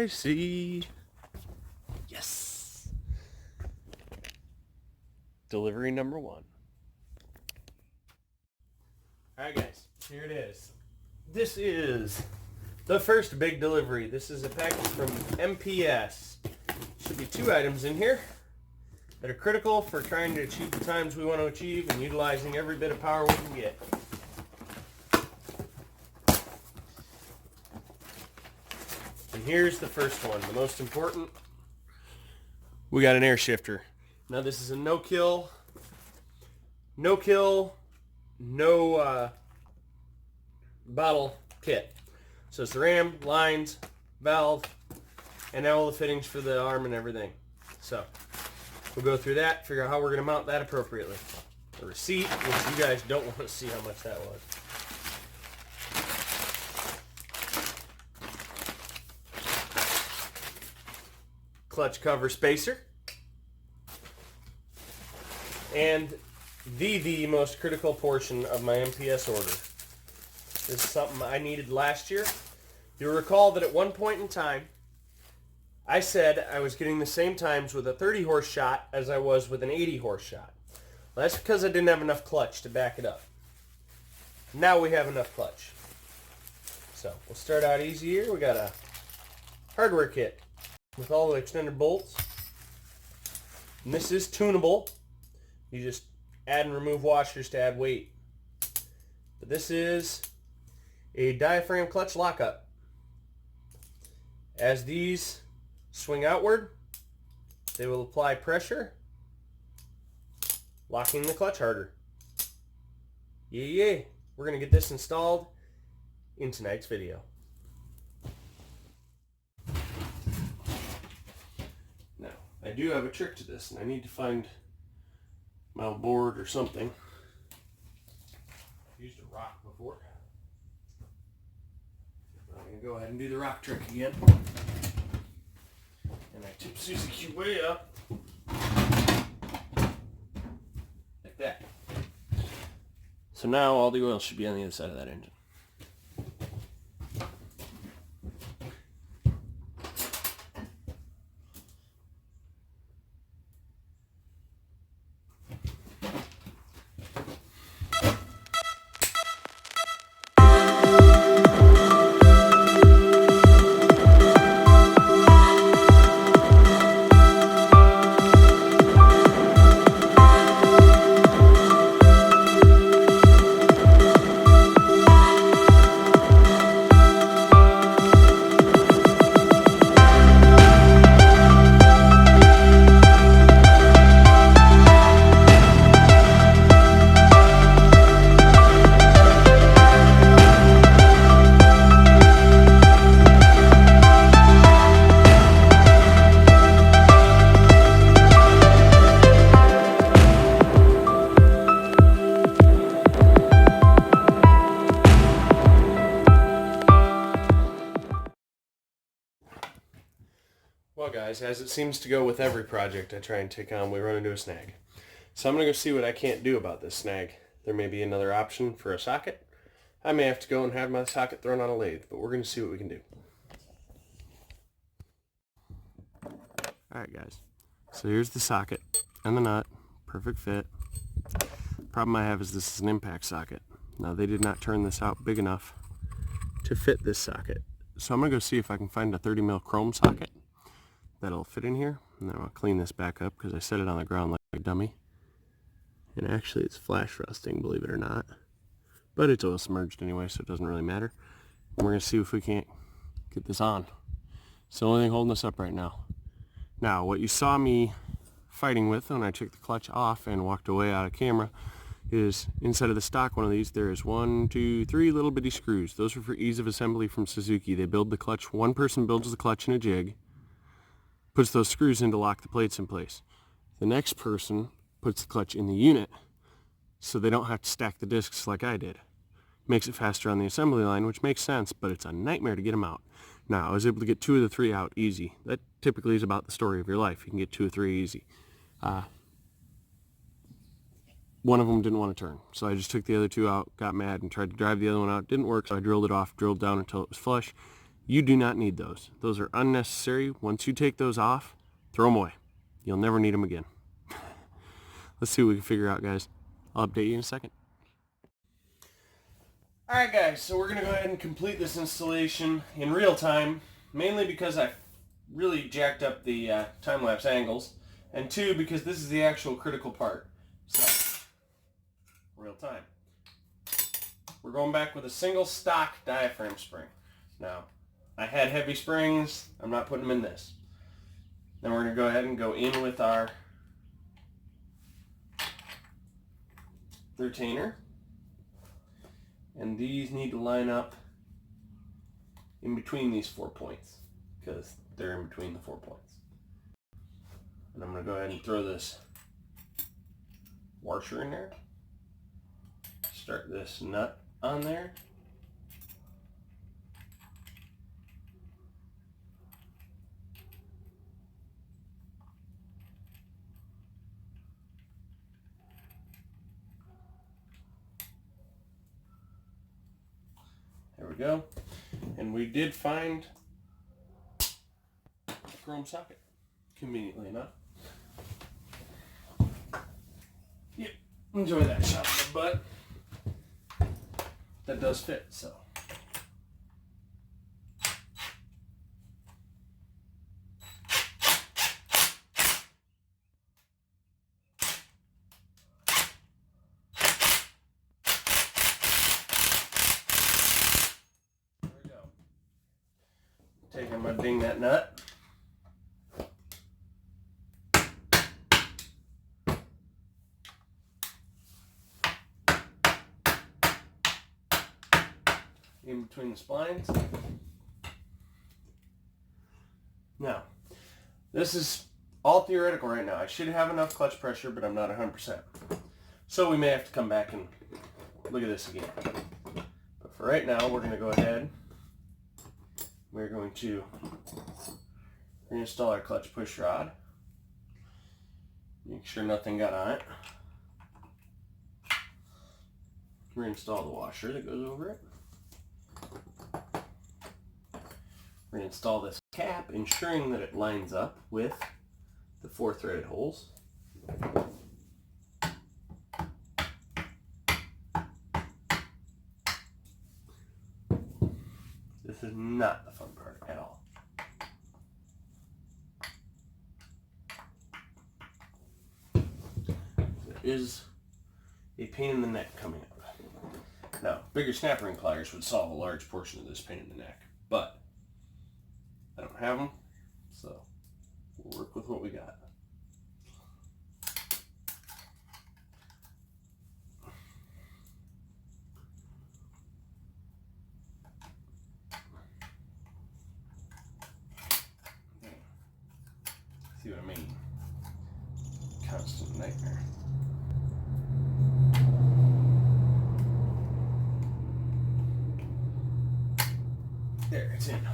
I see. Yes. Delivery number 1. Alright guys, here it is. This is the first big delivery. This is a package from MPS. Should be 2 items in here that are critical for trying to achieve the times we want to achieve and utilizing every bit of power we can get. And here's the first one, the most important. We got an air shifter. Now this is a no bottle kit. So it's the ram, lines, valve, and all the fittings for the arm and everything. So we'll go through that, figure out how we're going to mount that appropriately. The receipt, which you guys don't want to see how much that was. Clutch cover spacer. And the most critical portion of my MPS order. This is something I needed last year. You'll recall that at one point in time, I said I was getting the same times with a 30 horse shot as I was with an 80 horse shot. Well, that's because I didn't have enough clutch to back it up. Now we have enough clutch. So we'll start out easy here. We got a hardware kit with all the extended bolts. And this is tunable. You just add and remove washers to add weight. But this is a diaphragm clutch lockup. As these swing outward, they will apply pressure, locking the clutch harder. Yeah. We're going to get this installed in tonight's video. Now, I do have a trick to this, and I need to find my board or something. I've used a rock before. I'm going to go ahead and do the rock trick again. And I tip Suzuki way up. Like that. So now all the oil should be on the other side of that engine. Well guys, as it seems to go with every project I try and take on, we run into a snag. So I'm going to go see what I can't do about this snag. There may be another option for a socket. I may have to go and have my socket thrown on a lathe, but we're going to see what we can do. Alright guys, so here's the socket and the nut. Perfect fit. Problem I have is this is an impact socket. Now they did not turn this out big enough to fit this socket. So I'm going to go see if I can find a 30mm chrome socket that'll fit in here, and then I'll clean this back up because I set it on the ground like a dummy. And actually it's flash rusting, believe it or not. But it's oil submerged anyway, so it doesn't really matter. And we're going to see if we can't get this on. It's the only thing holding us up right now. Now, what you saw me fighting with when I took the clutch off and walked away out of camera is inside of the stock one of these there is 1, 2, 3 little bitty screws. Those are for ease of assembly from Suzuki. They build the clutch. One person builds the clutch in a jig, puts those screws in to lock the plates in place. The next person puts the clutch in the unit so they don't have to stack the discs like I did. Makes it faster on the assembly line, which makes sense, but it's a nightmare to get them out. Now, I was able to get 2 of the 3 out easy. That typically is about the story of your life. You can get 2 or 3 easy. One of them didn't want to turn, so I just took the other 2 out, got mad, and tried to drive the other one out. Didn't work, so I drilled it off, drilled down until it was flush, You do not need those. Those are unnecessary. Once you take those off, throw them away. You'll never need them again. Let's see what we can figure out, guys. I'll update you in a second. Alright guys, so we're going to go ahead and complete this installation in real time, mainly because I really jacked up the time-lapse angles, and 2, because this is the actual critical part. So, real time. We're going back with a single stock diaphragm spring. Now, I had heavy springs. I'm not putting them in this. Then we're going to go ahead and go in with our retainer. And these need to line up in between these 4 points, because they're in between the 4 points. And I'm going to go ahead and throw this washer in there. Start this nut on there. There we go. And we did find a chrome socket, conveniently enough. Yep, enjoy that shot in the butt. That does fit, so. I'm going to ding that nut. In between the splines. Now, this is all theoretical right now. I should have enough clutch pressure, but I'm not 100%. So we may have to come back and look at this again. But for right now, we're going to go ahead. We're going to reinstall our clutch push rod. Make sure nothing got on it. Reinstall the washer that goes over it. Reinstall this cap, ensuring that it lines up with the 4 threaded holes. This is not the fun part at all. There is a pain in the neck coming up. Now, bigger snap ring pliers would solve a large portion of this pain in the neck, but I don't have them, so we'll work with what we got. See what I mean? Constant nightmare. There, it's in.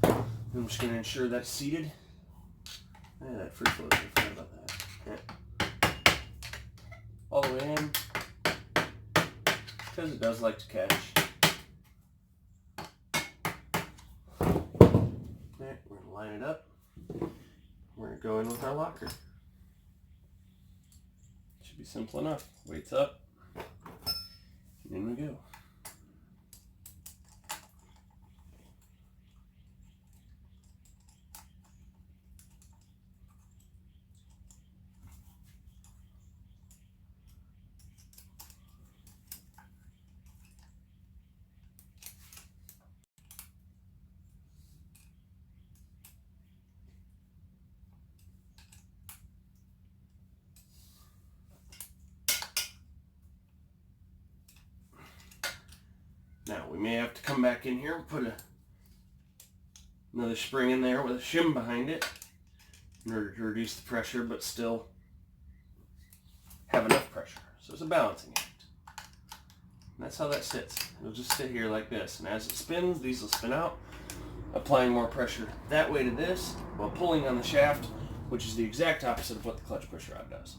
I'm just going to ensure that's seated. Yeah, that free flow, I forgot about that. Yeah. All the way in, because it does like to catch. There, we're going to line it up. We're going to go in with our locker. Should be simple enough. Weights up, and in we go. Now we may have to come back in here and put another spring in there with a shim behind it in order to reduce the pressure but still have enough pressure. So it's a balancing act. And that's how that sits. It'll just sit here like this, and as it spins, these will spin out, applying more pressure that way to this while pulling on the shaft, which is the exact opposite of what the clutch push rod does.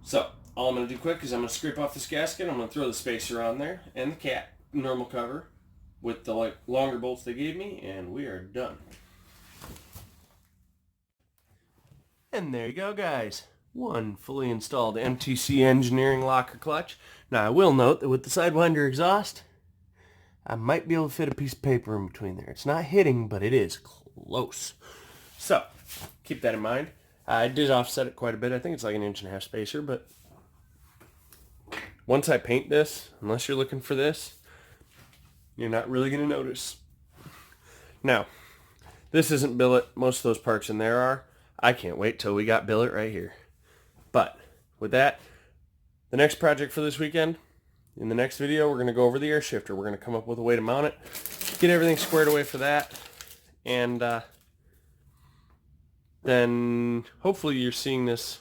So all I'm going to do quick is I'm going to scrape off this gasket. I'm going to throw the spacer on there and the cat normal cover, with the longer bolts they gave me, and we are done. And there you go, guys. One fully installed MTC Engineering locker clutch. Now I will note that with the Sidewinder exhaust, I might be able to fit a piece of paper in between there. It's not hitting, but it is close. So, keep that in mind. I did offset it quite a bit. I think it's like 1.5 inch spacer, but once I paint this, unless you're looking for this, you're not really going to notice. Now, this isn't billet. Most of those parts in there are. I can't wait till we got billet right here. But with that, the next project for this weekend, in the next video, we're going to go over the air shifter. We're going to come up with a way to mount it, get everything squared away for that, and then hopefully you're seeing this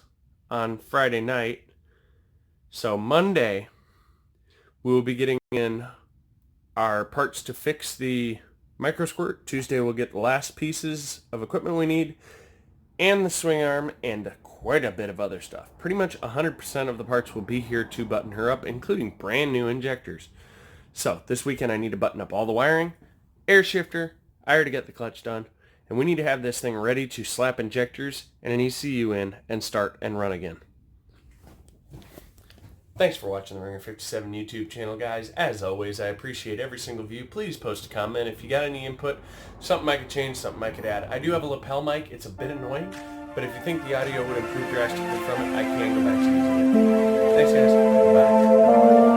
on Friday night. So Monday, we will be getting in our parts to fix the micro squirt. Tuesday, we'll get the last pieces of equipment we need, and the swing arm, and quite a bit of other stuff. Pretty much 100% of the parts will be here to button her up, including brand new injectors. So this weekend I need to button up all the wiring, air shifter, I already got the clutch done, and we need to have this thing ready to slap injectors and an ECU in and start and run again. Thanks for watching the Ringer 57 YouTube channel, guys. As always, I appreciate every single view. Please post a comment if you got any input, something I could change, something I could add. I do have a lapel mic. It's a bit annoying, but if you think the audio would improve drastically from it, I can go back to using it. Thanks, guys. Bye.